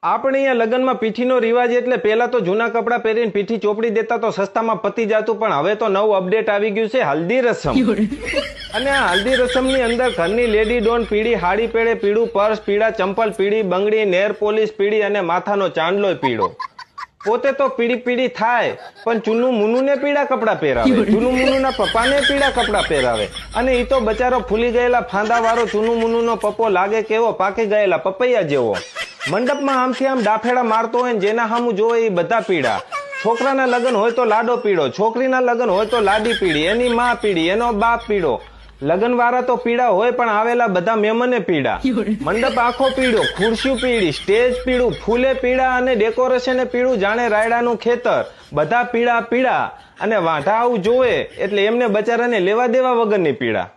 આપણે અહીંયા લગ્નમાં પીઠીનો રિવાજ એટલે પહેલા તો જૂના કપડાં પહેરીને પીઠી ચોપડી દેતા તો સસ્તામાં પતી જતું, પણ હવે તો નવું અપડેટ આવી ગયું છે હલ્દી રસમ. અને આ હલ્દી રસમની અંદર ઘરની લેડી ડોન પીળી હાડી પહેરે, પીળું પર્સ, પીળા ચંપલ, પીળી બંગડી, નેર પોલિશ પીળી અને માથાનો ચાંદલો પીળો. પોતે તો પીળી પીળી થાય પણ ચુન્નુ મુન્નુને પીળા કપડાં પહેરાવે, ચુન્નુ મુન્નુના પપ્પાને પીળા કપડાં પહેરાવે. અને ઈ તો બચારો ફૂલી ગયેલા ફાંદા વાળો ચુન્નુ મુન્નુનો પપ્પો લાગે કેવો પાકી ગયેલા પપૈયા જેવો. મંડપમાં આમથી આમ ડાફેડા મારતો હોય ને જેના સામું જોવે એ બધા પીળા. છોકરાના લગ્ન હોય તો લાડો પીળો, છોકરીના લગ્ન હોય તો લાડી પીળી, એની માં પીળી, એનો બાપ પીળો. લગ્ન વાળા તો પીળા હોય પણ આવેલા બધા મહેમાને પીળા. મંડપ આખો પીળો, ખુરશીઓ પીળી, સ્ટેજ પીળું, ફૂલે પીળા અને ડેકોરેશન પીળું, જાણે રાયડાનું ખેતર. બધા પીળા પીળા અને વાંઢા આવું જોવે એટલે એમને બચારાને લેવા દેવા વગરની પીળા.